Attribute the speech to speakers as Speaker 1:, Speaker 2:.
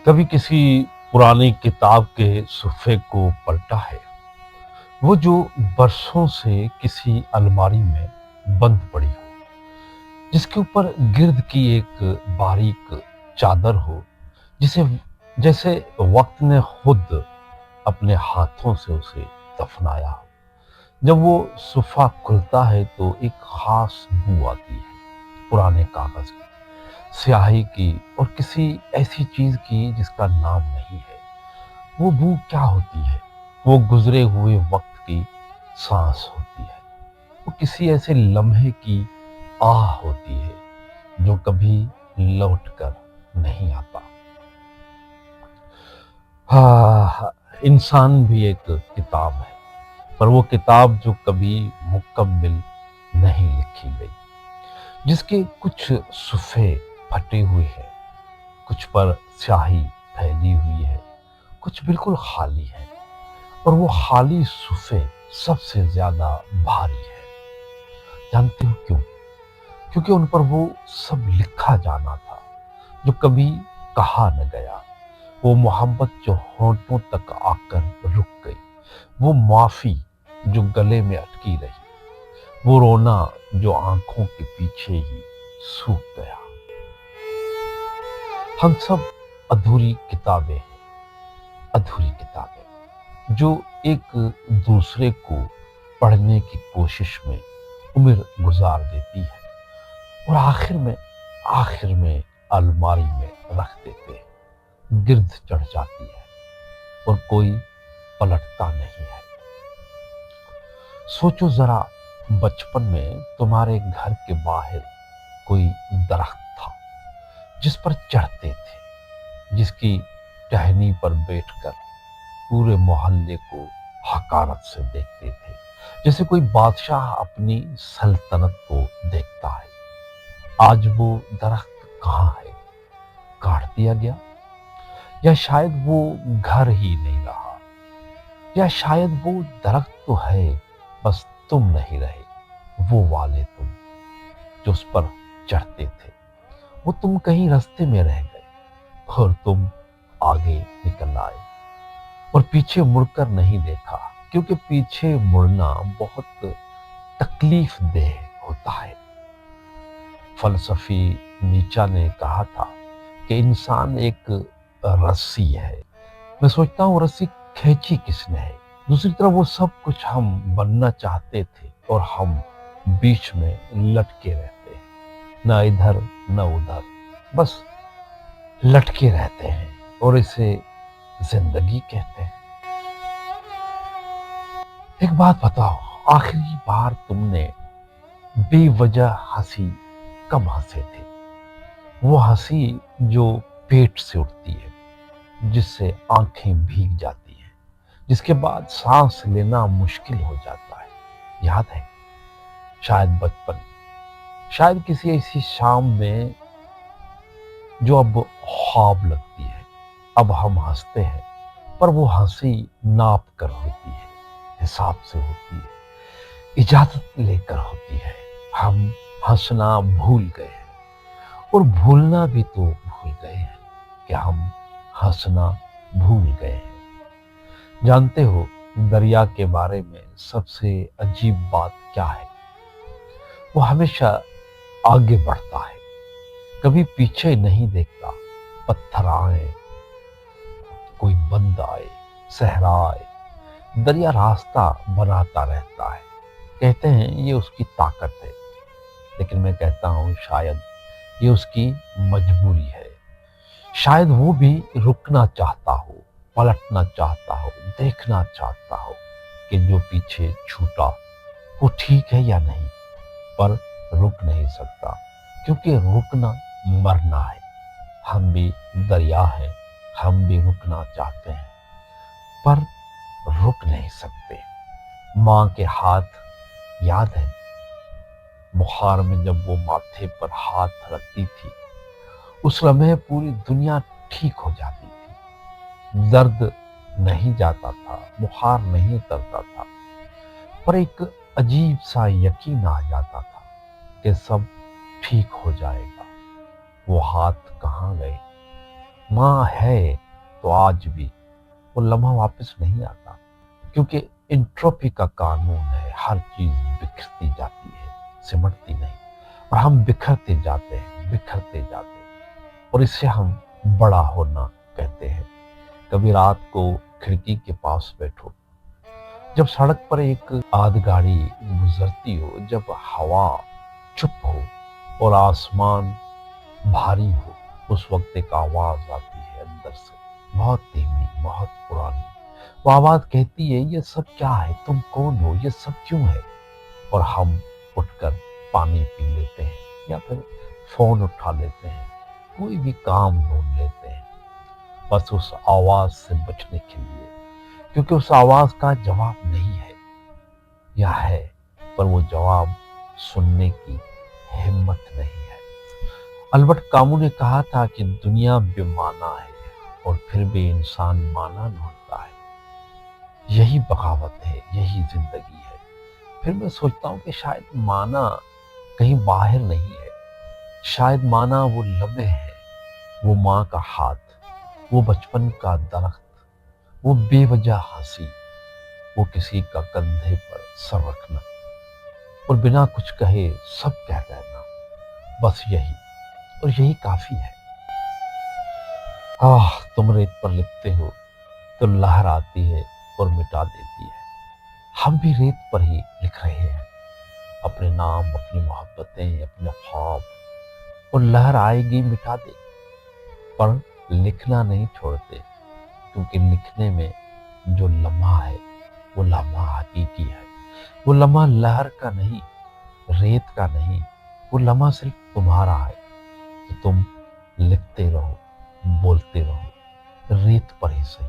Speaker 1: कभी किसी पुरानी किताब के सुफ़े को पलटा है, वो जो बरसों से किसी अलमारी में बंद पड़ी हो, जिसके ऊपर गिर्द की एक बारीक चादर हो, जिसे जैसे वक्त ने खुद अपने हाथों से उसे दफनाया हो। जब वो सुफ़ा खुलता है तो एक खास बू आती है, पुराने कागज की, स्याही की और किसी ऐसी चीज की जिसका नाम नहीं है। वो बू क्या होती है? वो गुजरे हुए वक्त की सांस होती है। वो किसी ऐसे लम्हे की आह होती है जो कभी लौट कर नहीं आता। हाँ, इंसान भी एक किताब है, पर वो किताब जो कभी मुकम्मिल नहीं लिखी गई, जिसके कुछ सुफ़े फटे हुए हैं, कुछ पर स्याही फैली हुई है, कुछ बिल्कुल खाली है। और वो खाली सुफ़े सबसे ज्यादा भारी है। जानते हो क्यों? क्योंकि उन पर वो सब लिखा जाना था जो कभी कहा न गया, वो मोहब्बत जो होंठों तक आकर रुक गई, वो माफी जो गले में अटकी रही, वो रोना जो आंखों के पीछे ही सूख गया। हम सब अधूरी किताबें हैं, अधूरी किताबें जो एक दूसरे को पढ़ने की कोशिश में उम्र गुजार देती है और आखिर में अलमारी में रख देते हैं। गिर्द चढ़ जाती है और कोई पलटता नहीं है। सोचो जरा, बचपन में तुम्हारे घर के बाहर कोई दरख्त था जिस पर चढ़ते थे, जिसकी टहनी पर बैठकर पूरे मोहल्ले को हकारत से देखते थे, जैसे कोई बादशाह अपनी सल्तनत को देखता है। आज वो दरख्त कहाँ है? काट दिया गया, या शायद वो घर ही नहीं रहा, या शायद वो दरख्त तो है, बस तुम नहीं रहे। वो वाले तुम जो उस पर चढ़ते थे, वो तुम कहीं रास्ते में रह गए और तुम आगे निकल आए और पीछे मुड़कर नहीं देखा, क्योंकि पीछे मुड़ना बहुत तकलीफ देह होता है। फलसफी नीचा ने कहा था कि इंसान एक रस्सी है। मैं सोचता हूँ रस्सी खींची किसने है? दूसरी तरफ वो सब कुछ हम बनना चाहते थे और हम बीच में लटके रहते हैं, ना इधर न उधर, बस लटके रहते हैं और इसे जिंदगी कहते हैं। एक बात बताओ, आखिरी बार तुमने बेवजह हंसी कब हंसे थे? वो हंसी जो पेट से उठती है, जिससे आंखें भीग जाती हैं, जिसके बाद सांस लेना मुश्किल हो जाता है। याद है? शायद बचपन, शायद किसी ऐसी शाम में जो अब ख्वाब लगती है। अब हम हंसते हैं, पर वो हंसी नाप कर होती है, हिसाब से होती है, इजाजत लेकर होती है। हम हंसना भूल गए हैं और भूलना भी तो भूल गए हैं कि हम हंसना भूल गए हैं। जानते हो, दरिया के बारे में सबसे अजीब बात क्या है? वो हमेशा आगे बढ़ता है, कभी पीछे नहीं देखता। पत्थर आए, कोई बंद आए, सहरा आए, दरिया रास्ता बनाता रहता है। कहते हैं ये उसकी ताकत है, लेकिन मैं कहता हूँ शायद ये उसकी मजबूरी है। शायद वो भी रुकना चाहता हो, पलटना चाहता हो, देखना चाहता हो कि जो पीछे छूटा वो ठीक है या नहीं, पर रुक नहीं सकता, क्योंकि रुकना मरना है। हम भी दरिया हैं, हम भी रुकना चाहते हैं, पर रुक नहीं सकते। माँ के हाथ याद है? बुखार में जब वो माथे पर हाथ रखती थी, उस लम्हे पूरी दुनिया ठीक हो जाती थी। दर्द नहीं जाता था, बुखार नहीं उतरता था, पर एक अजीब सा यकीन आ जाता था कि सब ठीक हो जाएगा। वो हाथ कहाँ गए? ماں ہے تو آج بھی وہ لمحہ واپس نہیں آتا، کیونکہ انٹروپی کا قانون ہے، ہر چیز بکھرتی جاتی ہے، سمٹتی نہیں، اور ہم بکھرتے جاتے ہیں، بکھرتے جاتے ہیں، اور اسے ہم بڑا ہونا کہتے ہیں۔ کبھی رات کو کھڑکی کے پاس بیٹھو، جب سڑک پر ایک آدھ گاڑی گزرتی ہو، جب ہوا چپ ہو اور آسمان بھاری ہو، اس وقت ایک آواز آتی ہے اندر سے، بہت دھیمی، بہت پرانی۔ وہ آواز کہتی ہے یہ سب کیا ہے، تم کون ہو، یہ سب کیوں ہے؟ اور ہم اٹھ کر پانی پی لیتے ہیں یا پھر فون اٹھا لیتے ہیں، کوئی بھی کام ڈھونڈ لیتے ہیں، بس اس آواز سے بچنے کے لیے، کیونکہ اس آواز کا جواب نہیں ہے، یا ہے پر وہ جواب سننے کی ہمت نہیں ہے۔ البرٹ کامو نے کہا تھا کہ دنیا بے معنی ہے اور پھر بھی انسان معنی ڈھونڈتا ہے، یہی بغاوت ہے، یہی زندگی ہے۔ پھر میں سوچتا ہوں کہ شاید معنی کہیں باہر نہیں ہے، شاید معنی وہ لمحے ہیں، وہ ماں کا ہاتھ، وہ بچپن کا درخت، وہ بے وجہ ہنسی، وہ کسی کا کندھے پر سر رکھنا اور بنا کچھ کہے سب کہہ دینا، بس یہی، اور یہی کافی ہے۔ تم ریت پر لکھتے ہو تو لہر آتی ہے اور مٹا دیتی ہے، ہم بھی ریت پر ہی لکھ رہے ہیں، اپنے نام، اپنی محبتیں، اپنے خواب، اور لہر آئے گی مٹا دے گی، پر لکھنا نہیں چھوڑتے، کیونکہ لکھنے میں جو لمحہ ہے وہ لمحہ حقیقی ہے، وہ لمحہ لہر کا نہیں، ریت کا نہیں، وہ لمحہ صرف تمہارا ہے، تو تم لکھتے رہو، بولتے رہو، ریت پر ہی صحیح۔